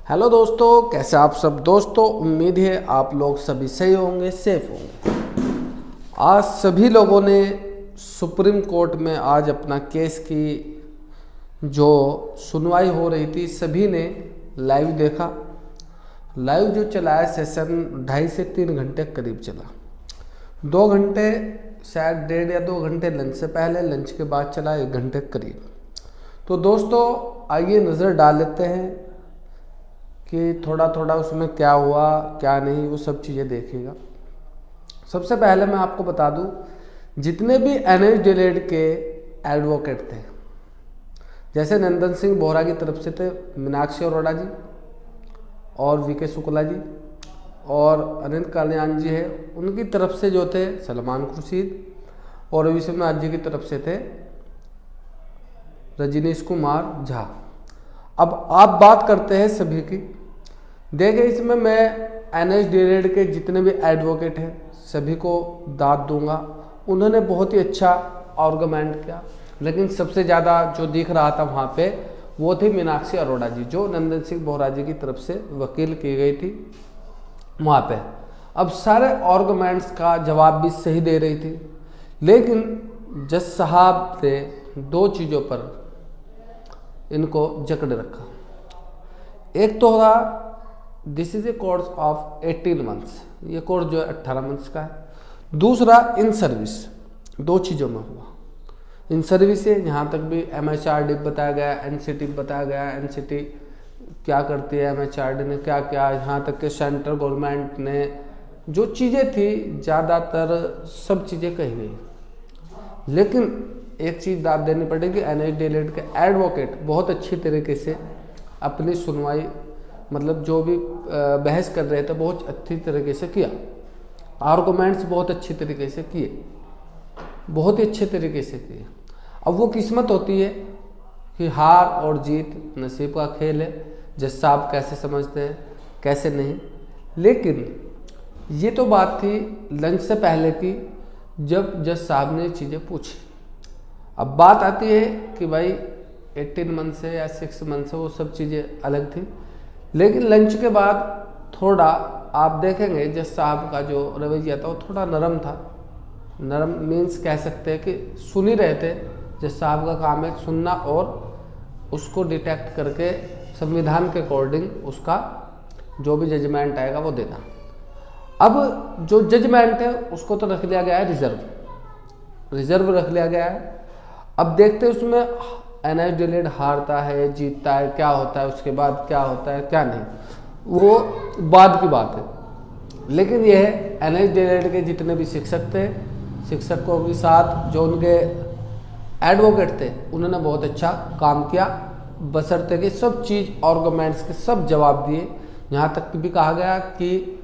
Hello दोस्तों, कैसे आप सब दोस्तों। उम्मीद है आप लोग सभी सही होंगे, सेफ होंगे। आज सभी लोगों ने सुप्रीम कोर्ट में आज अपना केस की जो सुनवाई हो रही थी सभी ने लाइव देखा। लाइव जो चला है सेशन 2.5 से 3 घंटे करीब चला। 2 घंटे शायद 1.5 या 2 घंटे लंच से पहले, लंच के बाद चला 1 घंटे करीब। तो दोस्तों आइए नज़र डाल लेते हैं कि थोड़ा थोड़ा उसमें क्या हुआ क्या नहीं, वो सब चीज़ें देखिएगा। सबसे पहले मैं आपको बता दूं, जितने भी एनएच डिलेड के एडवोकेट थे, जैसे नंदन सिंह बोहरा की तरफ से थे मीनाक्षी अरोड़ा जी और वीके शुक्ला जी, और अनिल कल्याण जी है, उनकी तरफ से जो थे सलमान खुर्शीद, और विश्वनाथ जी की तरफ से थे रजनीश कुमार झा। अब आप बात करते हैं सभी की। देखिए, इसमें मैं एनएच डिलेड के जितने भी एडवोकेट हैं सभी को दाद दूंगा। उन्होंने बहुत ही अच्छा आर्गुमेंट किया, लेकिन सबसे ज़्यादा जो दिख रहा था वहाँ पे वो थी मीनाक्षी अरोड़ा जी, जो नंदन सिंह बोहरा जी की तरफ से वकील की गई थी वहाँ पे। अब सारे आर्गुमेंट्स का जवाब भी सही दे रही थी, लेकिन जज साहब ने 2 चीज़ों पर इनको जकड़ रखा। एक तो था this is a course of 18 months, ये कोर्स जो है 18 मंथ्स का है। दूसरा इन सर्विस, 2 चीज़ों में हुआ। इन सर्विस है, यहाँ तक भी MHRD बताया गया, NCT बताया गया, NCT क्या करती है, MHRD ने क्या किया, यहाँ तक कि सेंट्रल गवर्नमेंट ने जो चीज़ें थी ज़्यादातर सब चीज़ें कही गई। लेकिन एक चीज़ दाद देनी पड़ेगी, एनएच डिलेड के एडवोकेट बहुत अच्छी तरीके से अपनी सुनवाई, मतलब जो भी बहस कर रहे थे बहुत अच्छी तरीके से किया। आर्गुमेंट्स बहुत अच्छी तरीके से किए, बहुत ही अच्छे तरीके से किए। अब वो किस्मत होती है कि हार और जीत नसीब का खेल है, जज साहब कैसे समझते हैं कैसे नहीं। लेकिन ये तो बात थी लंच से पहले की, जब जज साहब ने चीज़ें पूछी। अब बात आती है कि भाई 18 मंथ से या 6 मंथ से, वो सब चीज़ें अलग थी। लेकिन लंच के बाद थोड़ा आप देखेंगे जज साहब का जो रवैया था वो थोड़ा नरम था। नरम मीन्स कह सकते हैं कि सुन ही रहे थे। जज साहब का काम है सुनना और उसको डिटेक्ट करके संविधान के अकॉर्डिंग उसका जो भी जजमेंट आएगा वो देना। अब जो जजमेंट है उसको तो रख लिया गया है रिजर्व रख लिया गया है। अब देखते हैं उसमें एनएच डिलेड हारता है जीतता है, क्या होता है उसके बाद, क्या होता है क्या नहीं, वो बाद की बात है। लेकिन यह है एनएच डिलेड के जितने भी शिक्षक थे, शिक्षकों के साथ जो उनके एडवोकेट थे, उन्होंने बहुत अच्छा काम किया, बशर्ते कि सब चीज़ आर्गुमेंट्स के सब जवाब दिए। यहाँ तक भी कहा गया कि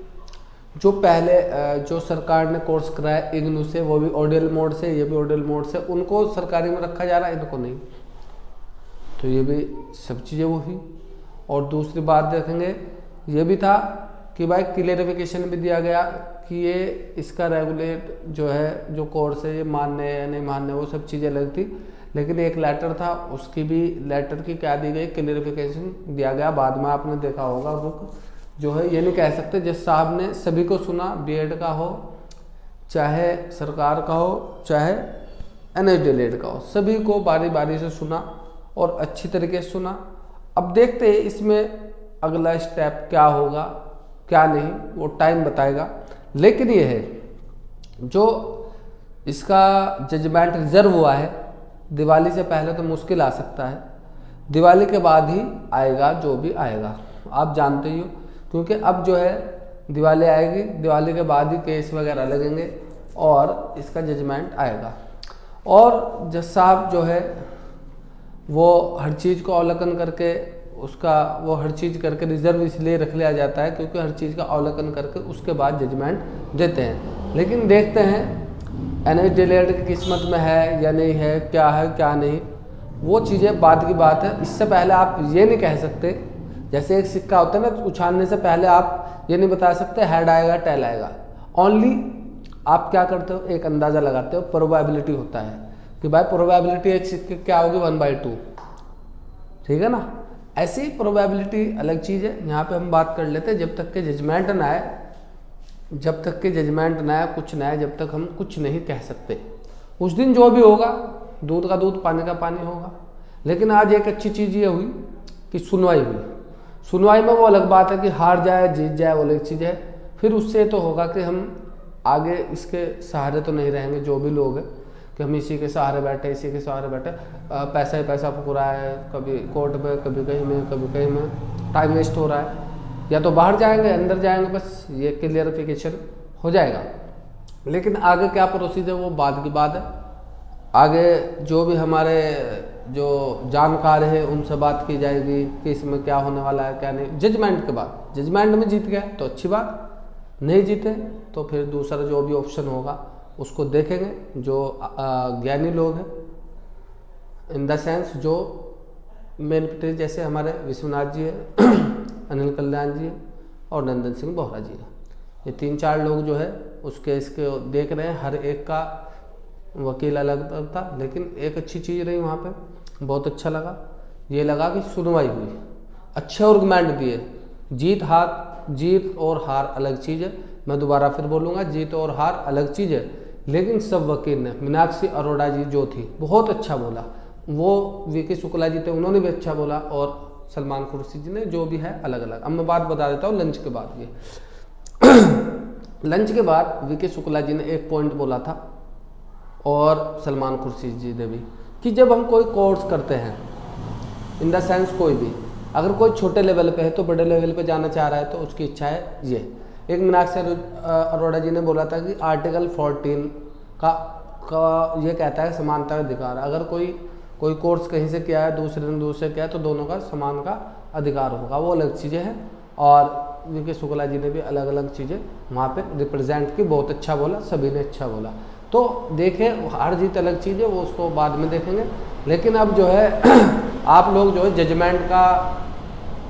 जो पहले जो सरकार ने कोर्स कराया इग्नू से, वो भी ओडियल मोड से, ये भी ओडियल मोड से, उनको सरकारी में रखा जा रहा है, इनको नहीं। तो ये भी सब चीज़ें वो हुई। और दूसरी बात देखेंगे, ये भी था कि भाई क्लियरिफिकेशन भी दिया गया कि ये इसका रेगुलेट जो है जो कोर्स है ये मान्य है या नहीं मान्य, वो सब चीज़ें अलग थी। लेकिन एक लेटर था, उसकी भी लेटर की क्या दी गई, क्लियरिफिकेशन दिया गया। बाद में आपने देखा होगा बुक जो है, ये नहीं कह सकते जज साहब ने सभी को सुना, बीएड का हो चाहे सरकार का हो चाहे एनएच डिलेड का हो, सभी को बारी बारी से सुना और अच्छी तरीके से सुना। अब देखते हैं इसमें अगला स्टेप क्या होगा क्या नहीं, वो टाइम बताएगा। लेकिन ये है जो इसका जजमेंट रिजर्व हुआ है, दिवाली से पहले तो मुश्किल आ सकता है, दिवाली के बाद ही आएगा जो भी आएगा, आप जानते ही हो। क्योंकि अब जो है दिवाली आएगी, दिवाली के बाद ही केस वगैरह लगेंगे और इसका जजमेंट आएगा। और जज साहब जो है वो हर चीज़ को अवलोकन करके उसका वो हर चीज़ करके रिजर्व इसलिए रख लिया जाता है क्योंकि हर चीज़ का अवलोकन करके उसके बाद जजमेंट देते हैं। लेकिन देखते हैं एनएच डिलेड की किस्मत में है या नहीं है, क्या है क्या नहीं, वो चीज़ें बाद की बात है। इससे पहले आप ये नहीं कह सकते, जैसे एक सिक्का होता है ना, उछालने से पहले आप ये नहीं बता सकते हेड आएगा टेल आएगा। ओनली आप क्या करते हो, एक अंदाज़ा लगाते हो, प्रोबेबिलिटी होता है कि भाई प्रोबेबिलिटी एक सिक्के क्या होगी 1/2, ठीक है ना। ऐसी प्रोबेबिलिटी अलग चीज़ है। यहाँ पे हम बात कर लेते हैं, जब तक के जजमेंट ना आए, जब तक के जजमेंट ना आए, कुछ ना आए, जब तक हम कुछ नहीं कह सकते। उस दिन जो भी होगा, दूध का दूध पानी का पानी होगा। लेकिन आज एक अच्छी चीज़ ये हुई कि सुनवाई हुई। सुनवाई में वो अलग बात है कि हार जाए जीत जाए वो अलग चीज़ है, फिर उससे तो होगा कि हम आगे इसके सहारे तो नहीं रहेंगे जो भी लोग हैं कि हम इसी के सहारे बैठे, इसी के सहारे बैठे, पैसा ही पैसा फुकरा है, कभी कोर्ट में, कभी कहीं में, कभी कहीं में, टाइम वेस्ट हो रहा है। या तो बाहर जाएंगे, अंदर जाएंगे, बस ये क्लियरिफिकेशन हो जाएगा। लेकिन आगे क्या प्रोसीजर वो बाद की बात है। आगे जो भी हमारे जो जानकार है उनसे बात की जाएगी कि इसमें क्या होने वाला है क्या नहीं। जजमेंट के बाद, जजमेंट में जीत गया तो अच्छी बात, नहीं जीते तो फिर दूसरा जो भी ऑप्शन होगा उसको देखेंगे। जो ज्ञानी लोग हैं, इन द सेंस जो मेन पिक्चर, जैसे हमारे विश्वनाथ जी है, अनिल कल्याण जी है और नंदन सिंह बोहरा जी है, ये 3-4 लोग जो है उसके इसके देख रहे हैं। हर एक का वकील अलग था, लेकिन एक अच्छी चीज़ रही वहाँ पे, बहुत अच्छा लगा। ये लगा कि सुनवाई हुई, अच्छे आर्गुमेंट दिए। जीत और हार अलग चीज़ है, मैं दोबारा फिर बोलूँगा, जीत और हार अलग चीज़ है। लेकिन सब वकील ने, मीनाक्षी अरोड़ा जी जो थी बहुत अच्छा बोला, वो वीके शुक्ला जी थे उन्होंने भी अच्छा बोला, और सलमान खुर्शीद जी ने, जो भी है अलग अलग। अब मैं बात बता देता हूँ लंच के बाद। ये लंच के बाद वीके शुक्ला जी ने एक पॉइंट बोला था और सलमान खुर्शीद जी ने भी, कि जब हम कोई कोर्स करते हैं, इन द सेंस कोई भी, अगर कोई छोटे लेवल पे है तो बड़े लेवल पे जाना चाह रहा है तो उसकी इच्छा है ये। एक मीनाक्षी अरोड़ा जी ने बोला था कि आर्टिकल 14 का ये कहता है समानता का अधिकार। अगर कोई कोर्स कहीं से किया है, दूसरे ने दूसरे किया है, तो दोनों का समान का अधिकार होगा, वो अलग चीज़ें हैं। और वीके शुक्ला जी ने भी अलग अलग चीज़ें वहाँ पे रिप्रेजेंट की, बहुत अच्छा बोला, सभी ने अच्छा बोला। तो देखें, हार जीत अलग चीज़ है, वो उसको बाद में देखेंगे। लेकिन अब जो है आप लोग जो है जजमेंट का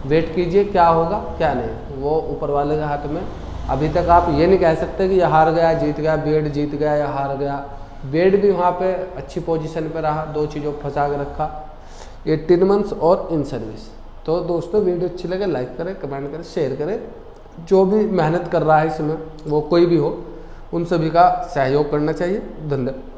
वेट कीजिए, क्या होगा क्या नहीं, वो ऊपर वाले के हाथ में। अभी तक आप ये नहीं कह सकते कि यह हार गया जीत गया, बेड जीत गया या हार गया। बेड भी वहाँ पे अच्छी पोजीशन पे रहा, 2 चीज़ों को फंसा के रखा, 18 मंथ्स और इन सर्विस। तो दोस्तों वीडियो अच्छी लगे लाइक करें, कमेंट करें, शेयर करें। जो भी मेहनत कर रहा है इसमें, वो कोई भी हो, उन सभी का सहयोग करना चाहिए। धन्यवाद।